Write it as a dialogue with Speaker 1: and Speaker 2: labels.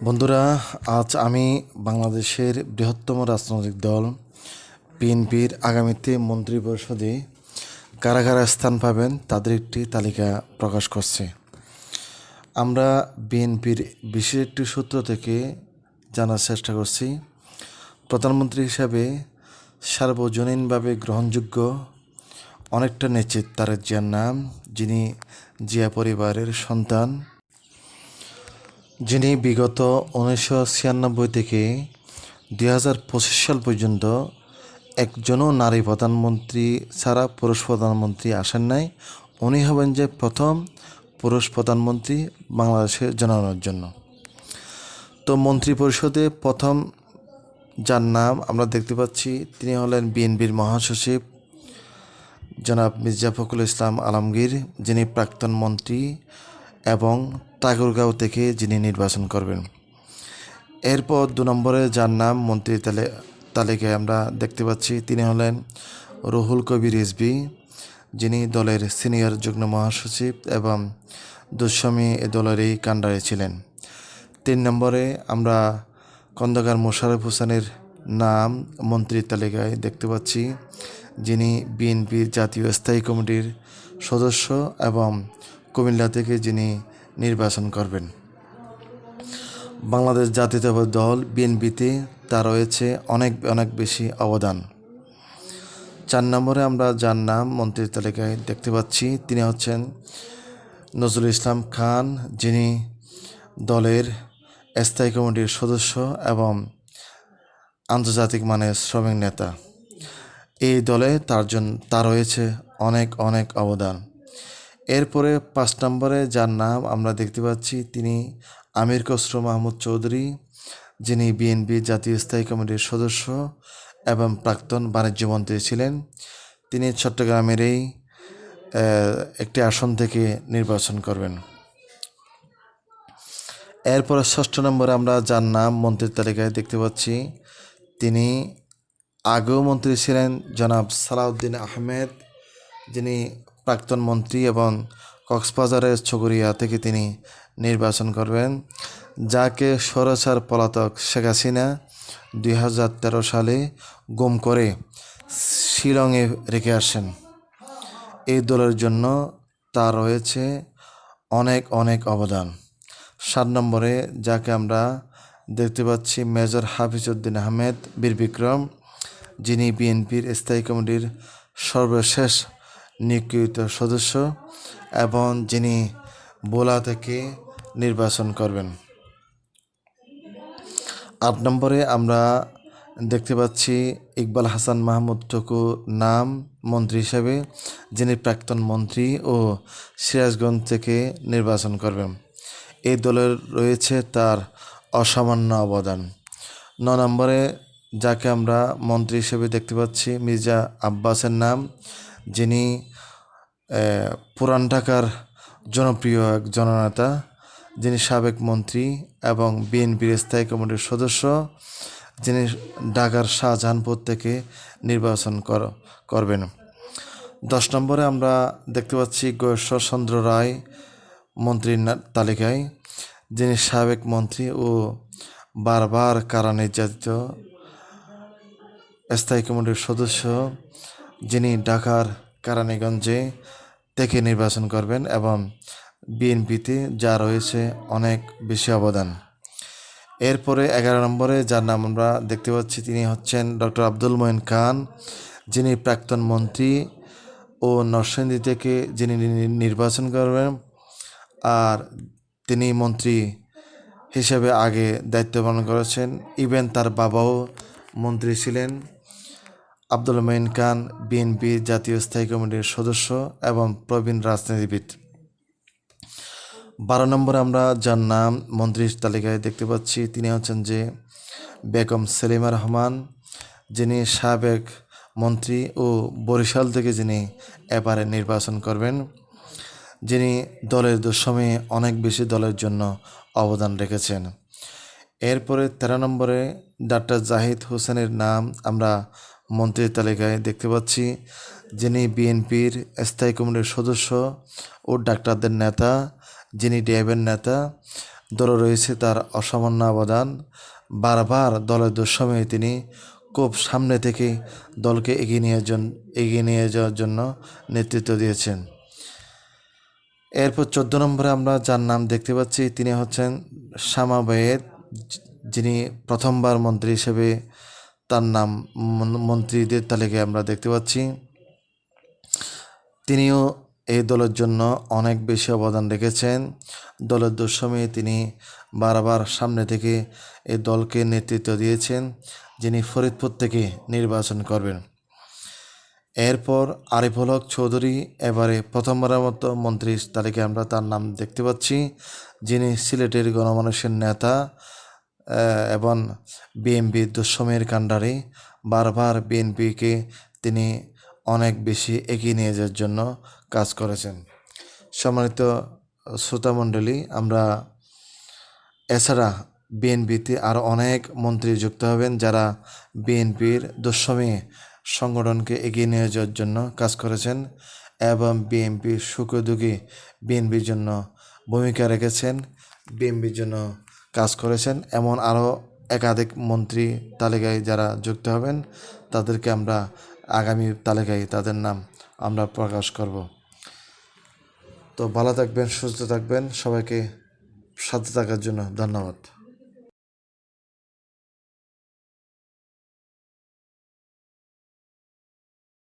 Speaker 1: বন্ধুরা, আজ আমি বাংলাদেশের বৃহত্তম রাজনৈতিক দল বিএনপির আগামীতে মন্ত্রিপরিষদে কারা কারা স্থান পাবেন তাদের একটি তালিকা প্রকাশ করছে। আমরা বিএনপির বিশেষ একটি সূত্র থেকে জানার চেষ্টা করছি, প্রধানমন্ত্রী হিসাবে সার্বজনীনভাবে গ্রহণযোগ্য অনেকটা নিশ্চিত তারেক জিয়ার নাম, যিনি জিয়া পরিবারের সন্তান, যিনি বিগত 1996 থেকে 2025 সাল পর্যন্ত একজনও নারী প্রধানমন্ত্রী ছাড়া পুরুষ প্রধানমন্ত্রী আসেন নাই। উনি হবেন যে প্রথম পুরুষ প্রধানমন্ত্রী বাংলাদেশের জনগণের জন্য। তো মন্ত্রী পরিষদে প্রথম যার নাম আমরা দেখতে পাচ্ছি, তিনি হলেন বিএনপির মহাসচিব জনাব মির্জা ফখরুল ইসলাম আলমগীর, যিনি প্রাক্তন মন্ত্রী এবং ঠাকুরগাঁও থেকে যিনি নির্বাচন করবেন। এরপর 2 নম্বরে যার নাম মন্ত্রী তালিকায় আমরা দেখতে পাচ্ছি, তিনি হলেন রুহুল কবির রিজভী, যিনি দলের সিনিয়র যুগ্ম মহাসচিব এবং দুঃসমী এ দলেরই কাণ্ডারি ছিলেন। 3 নম্বরে আমরা খন্দকার মোশাররফ হোসেনের নাম মন্ত্রীর তালিকায় দেখতে পাচ্ছি, যিনি বিএনপির জাতীয় স্থায়ী কমিটির সদস্য এবং কুমিল্লা থেকে যিনি নির্বাচন করবেন। বাংলাদেশ জাতীয়তাবাদী দল বিএনপিতে তার রয়েছে অনেক অনেক বেশি অবদান। 4 নম্বরে আমরা যার নাম মন্ত্রীর তালিকায় দেখতে পাচ্ছি, তিনি হচ্ছেন নজরুল ইসলাম খান, যিনি দলের স্থায়ী কমিটির সদস্য এবং আন্তর্জাতিক মানের শ্রমিক নেতা। এই দলে তার রয়েছে অনেক অনেক অবদান। এরপরে 5 নম্বরে যার নাম আমরা দেখতে পাচ্ছি, তিনি আমির খসরু মাহমুদ চৌধুরী, যিনি বিএনপি জাতীয় স্থায়ী কমিটির সদস্য এবং প্রাক্তন বাণিজ্য মন্ত্রী ছিলেন। তিনি চট্টগ্রামের এই একটি আসন থেকে নির্বাচন করবেন। এরপরে 6 নম্বরে আমরা যার নাম মন্ত্রীর তালিকায় দেখতে পাচ্ছি, তিনি আগেও মন্ত্রী ছিলেন জনাব সালাউদ্দিন আহমেদ, যিনি প্রাক্তন মন্ত্রী এবং কক্সবাজারের চকরিয়া থেকে তিনি নির্বাচন করবেন, যাকে স্বৈরাচার পলাতক শেখ হাসিনা 2013 সালে গুম করে শিলংয়ে রেখে আসেন। এই দলের জন্য তার রয়েছে অনেক অনেক অবদান। 7 নম্বরে যাকে আমরা দেখতে পাচ্ছি, মেজর হাফিজউদ্দিন আহমেদ বীর বিক্রম, যিনি বিএনপির স্থায়ী কমিটির সর্বশেষ নিয়োগকৃত সদস্য এবং যিনি ভোলা থেকে নির্বাচন করবেন। 8 নম্বরে আমরা দেখতে পাচ্ছি ইকবাল হাসান মাহমুদ টুকু নাম মন্ত্রী হিসেবে, যিনি প্রাক্তন মন্ত্রী ও সিরাজগঞ্জ থেকে নির্বাচন করবেন। এই দলের রয়েছে তার অসামান্য অবদান। 9 নম্বরে যাকে আমরা মন্ত্রী হিসেবে দেখতে পাচ্ছি, মির্জা আব্বাসের নাম, যিনি পুরান ঢাকার জনপ্রিয় এক জননেতা, যিনি সাবেক মন্ত্রী এবং বিএনপির স্থায়ী কমিটির সদস্য, যিনি ঢাকার শাহজাহানপুর থেকে নির্বাচন করবেন। 10 নম্বরে আমরা দেখতে পাচ্ছি ঈশ্বরচন্দ্র রায় মন্ত্রীর তালিকায়, যিনি সাবেক মন্ত্রী ও বারবার কারা নির্যাতিত স্থায়ী কমিটির সদস্য, যিনি ঢাকার কেরানীগঞ্জে থেকে নির্বাচন করবেন এবং বিএনপিতে যা রয়েছে অনেক বেশি অবদান। এরপরে 11 নম্বরে যার নাম আমরা দেখতে পাচ্ছি, তিনি হচ্ছেন ডক্টর আব্দুল মঈন খান, যিনি প্রাক্তন মন্ত্রী ও নরসিংদী থেকে যিনি নির্বাচন করবেন। আর তিনি মন্ত্রী হিসেবে আগে দায়িত্ব পালন করেছেন, ইভেন তার বাবাও মন্ত্রী ছিলেন। আব্দুল মঈন খান বিএনপি জাতীয় স্থায়ী কমিটির সদস্য এবং প্রবীণ রাজনীতিবিদ। 12 নম্বরে আমরা যার নাম মন্ত্রীর তালিকায় দেখতে পাচ্ছি, তিনি হচ্ছেন যে বেগম সেলিমা রহমান, যিনি সাবেক মন্ত্রী ও বরিশাল থেকে যিনি এবারে নির্বাচন করবেন, যিনি দলের দুঃসময়ে অনেক বেশি দলের জন্য অবদান রেখেছেন। এরপরে 13 নম্বরে ডাক্তার জাহিদ হোসেনের নাম আমরা মন্ত্রীর তালিকায় দেখতে পাচ্ছি, যিনি বিএনপির স্থায়ী কমিটির সদস্য ও ডাক্তারদের নেতা, যিনি ডিএবের নেতা, দলে রয়েছে তার অসামান্য অবদান। বারবার দলের দুঃসময়ে তিনি খুব সামনে থেকে দলকে এগিয়ে নিয়ে যাওয়ার জন্য নেতৃত্ব দিয়েছেন। এরপর 14 নম্বরে আমরা যার নাম দেখতে পাচ্ছি তিনি হচ্ছেন শামা ওয়াহিদ, যিনি প্রথমবার মন্ত্রী হিসেবে তার নাম মন্ত্রীদের তালিকায় আমরা দেখতে পাচ্ছি। তিনিও এই দলের জন্য অনেক বেশি অবদান রেখেছেন। দলের দুঃসময়ে তিনি বারবার সামনে থেকে এই দলকে নেতৃত্ব দিয়েছেন, যিনি ফরিদপুর থেকে নির্বাচন করবেন। এরপর আরিফুল হক চৌধুরী এবারে প্রথমবারের মতো মন্ত্রীর তালিকায় আমরা তার নাম দেখতে পাচ্ছি, যিনি সিলেটের গণমানুষের নেতা এবং বিএনপির দুঃসময়ের কাণ্ডারি। বারবার বিএনপিকে তিনি অনেক বেশি এগিয়ে নিয়ে যাওয়ার জন্য কাজ করেছেন। সম্মানিত শ্রোতামণ্ডলী, আমরা এছাড়া বিএনপিতে আরও অনেক মন্ত্রী যুক্ত হবেন যারা বিএনপির দুঃসময়ে সংগঠনকে এগিয়ে নিয়ে যাওয়ার জন্য কাজ করেছেন এবং বিএনপির সুখে দুঃখে বিএনপির জন্য ভূমিকা রেখেছেন, বিএনপির জন্য কাজ করেছেন। এমন আরও একাধিক মন্ত্রী তালিকায় যারা যুক্ত হবেন তাদেরকে আমরা আগামী তালিকায় তাদের নাম আমরা প্রকাশ করব। তো ভালো থাকবেন, সুস্থ থাকবেন, সবাইকে সাথে থাকার জন্য ধন্যবাদ।